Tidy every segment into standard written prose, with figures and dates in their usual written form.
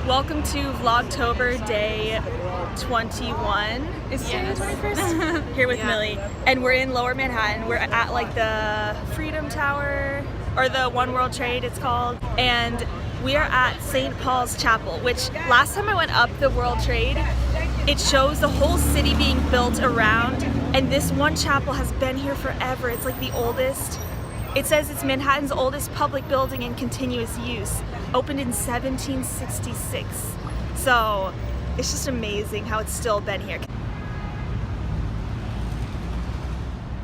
Welcome to Vlogtober day 21. Is today the 21st? Here with Millie. And we're in Lower Manhattan. We're at like the Freedom Tower, or the One World Trade it's called. And we are at St. Paul's Chapel, which last time I went up the World Trade, it shows the whole city being built around. And this one chapel has been here forever. It's like the oldest. It says it's Manhattan's oldest public building in continuous use. Opened in 1766. So it's just amazing how it's still been here.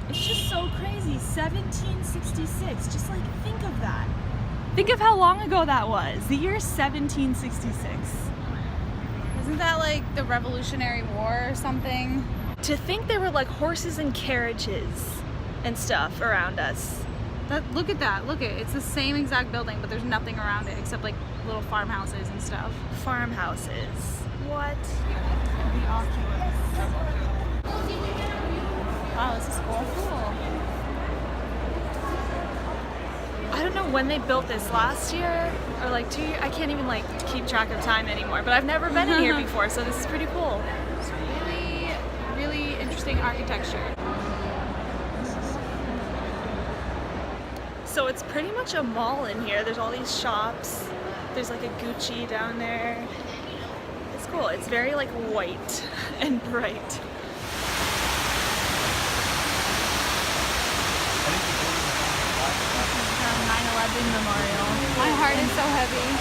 It's just so crazy, 1766, just like think of that. Think of how long ago that was, the year 1766. Isn't that like the Revolutionary War or something? To think there were like horses and carriages and stuff around us. Look at that, look at it. It's the same exact building, but there's nothing around it except like little farmhouses and stuff. Farmhouses. What? The Oculus. Wow, this is cool. I don't know when they built this, last year or like 2 years. I can't even like keep track of time anymore, but I've never been in here before, so this is pretty cool. It's really, really interesting architecture. So it's pretty much a mall in here. There's all these shops. There's like a Gucci down there. It's cool. It's very like white and bright. 9/11 memorial. My heart is so heavy.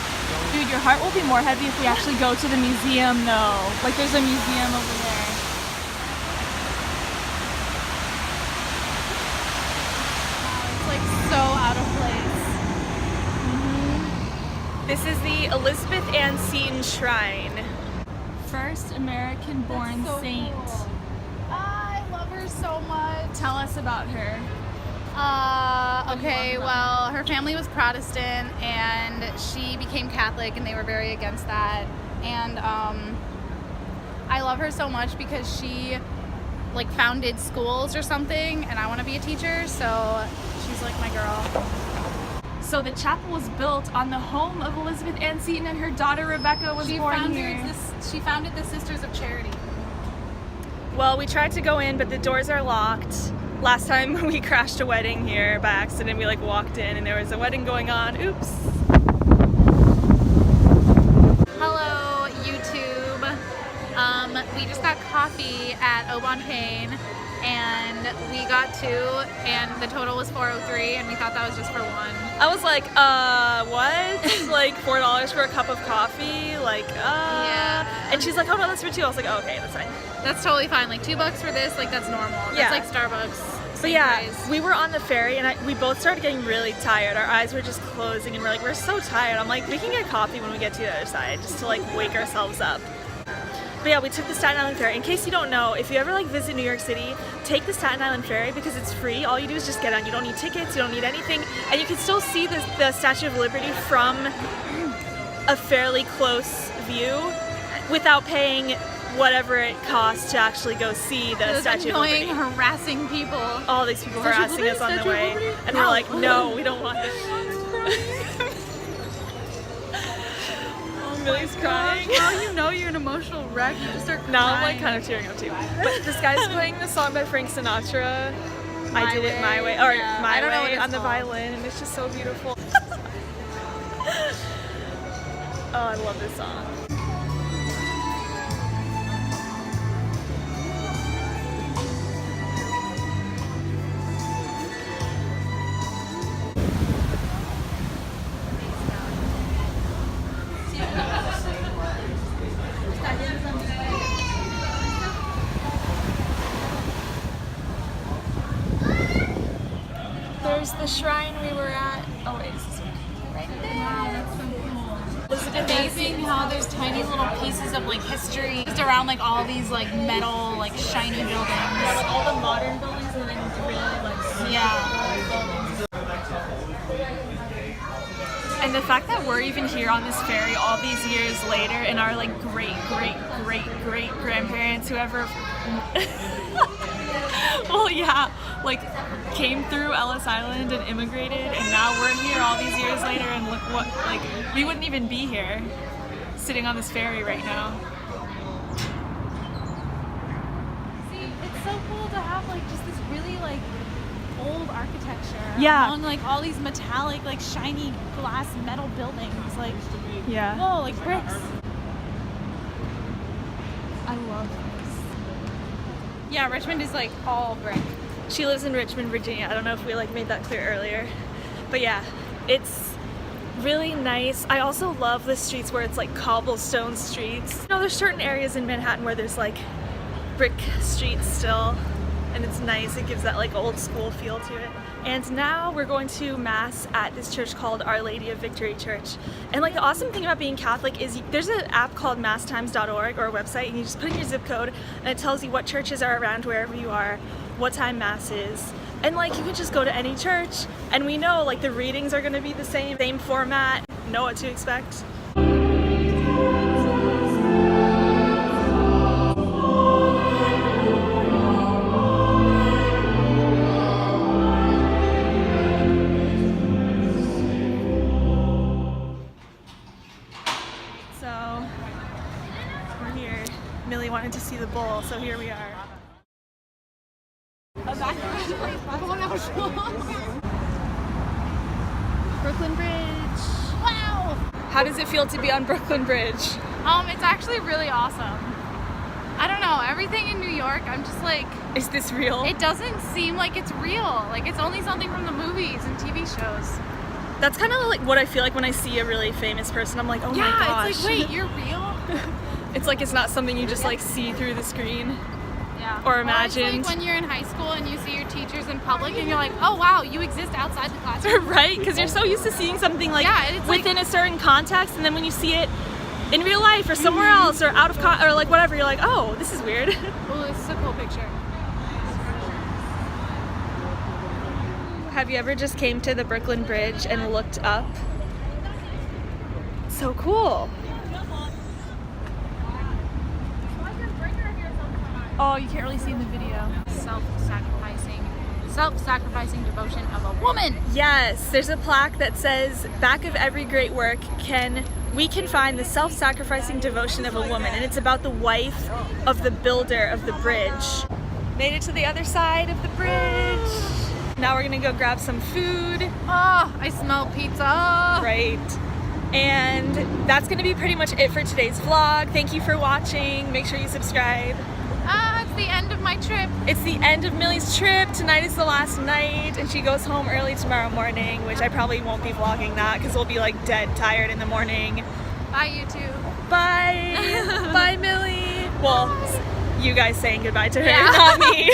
Dude, your heart will be more heavy if we actually go to the museum though. Like there's a museum over there. So out of place. This is the Elizabeth Ann Seton Shrine. First American-born saint. Cool. I love her so much. Tell us about her. Okay, well, her family was Protestant and she became Catholic and they were very against that. And I love her so much because she like founded schools or something, and I want to be a teacher, so she's like my girl. So the chapel was built on the home of Elizabeth Ann Seton, and her daughter Rebecca was born here. She founded the Sisters of Charity. Well, we tried to go in, but the doors are locked. Last time we crashed a wedding here by accident. We like walked in and there was a wedding going on. Oops. Hello, YouTube. We just got coffee at Aubon Pain, and we got 2, and the total was $4.03, and we thought that was just for one. I was like, what? Like $4 for a cup of coffee? Like, Yeah. And she's like, oh no, that's for 2. I was like, oh, okay, that's fine. That's totally fine. Like $2 for this, like that's normal. Yeah. That's like Starbucks. But yeah, we were on the ferry and we both started getting really tired. Our eyes were just closing and we're like, we're so tired. I'm like, we can get coffee when we get to the other side just to like wake ourselves up. But yeah, we took the Staten Island Ferry. In case you don't know, if you ever like visit New York City, take the Staten Island Ferry because it's free. All you do is just get on. You don't need tickets, you don't need anything. And you can still see the Statue of Liberty from a fairly close view without paying whatever it costs to actually go see the Statue of Liberty. Annoying, harassing people. All these people harassing us on the way. And we're like, no, we don't want it. Millie's crying. Well, you know you're an emotional wreck. You just start crying. Now I'm like kind of tearing up too. But this guy's playing the song by Frank Sinatra. I Did It My Way, or yeah. My Way on the called. violin, and it's just so beautiful. Oh, I love this song. There's the shrine we were at. Oh wait, is this one? Right there. Wow, that's so cool. It's amazing how there's tiny little pieces of like history just around like all these like metal like shiny buildings. Yeah, like all the modern buildings and then really like buildings. And the fact that we're even here on this ferry all these years later, and our like great grandparents, whoever well yeah, like came through Ellis Island and immigrated, and now we're here all these years later, and look what, like, we wouldn't even be here. sitting on this ferry right now. See, it's so cool to have like just this really like old architecture. Yeah. Along like all these metallic, like shiny glass metal buildings. Like, Yeah. whoa, like bricks. I love this. Yeah, Richmond is like all brick. She lives in Richmond, Virginia. I don't know if we like made that clear earlier. But yeah, it's really nice. I also love the streets where it's like cobblestone streets. You know, there's certain areas in Manhattan where there's like brick streets still, and it's nice. It gives that like old school feel to it. And now we're going to Mass at this church called Our Lady of Victory Church. And like the awesome thing about being Catholic is there's an app called masstimes.org, or a website, and you just put in your zip code and it tells you what churches are around wherever you are, what time Mass is. And like you can just go to any church and we know like the readings are gonna be the same format, know what to expect. So we're here. Millie wanted to see the bowl, so here we are. Brooklyn Bridge. Wow! How does it feel to be on Brooklyn Bridge? It's actually really awesome. I don't know, everything in New York, I'm just like, Is this real? it doesn't seem like it's real. Like it's only something from the movies and TV shows. That's kind of like what I feel like when I see a really famous person. I'm like, oh my gosh. It's like, wait, you're real? It's like it's not something you just like see through the screen. Yeah. Or it's imagined. like when you're in high school and you see your teachers in public and you're like, oh wow, you exist outside the classroom. Right? Because you're so used to seeing something like it's within a certain context, and then when you see it in real life or somewhere else or out of or like whatever, you're like, oh, this is weird. Oh, this is a cool picture. Have you ever just came to the Brooklyn Bridge and looked up? So cool. Oh, you can't really see in the video. Self-sacrificing devotion of a woman. Yes, there's a plaque that says, back of every great work we can find the self-sacrificing devotion of a woman, and it's about the wife of the builder of the bridge. Made it to the other side of the bridge. Now we're gonna go grab some food. Oh, I smell pizza. Right. And that's gonna be pretty much it for today's vlog. Thank you for watching. Make sure you subscribe. It's the end of my trip. It's the end of Millie's trip. Tonight is the last night, and she goes home early tomorrow morning, which I probably won't be vlogging that because we'll be like dead tired in the morning. Bye, you two. Bye. Bye, Millie. Well, you guys saying goodbye to her, Yeah. not me.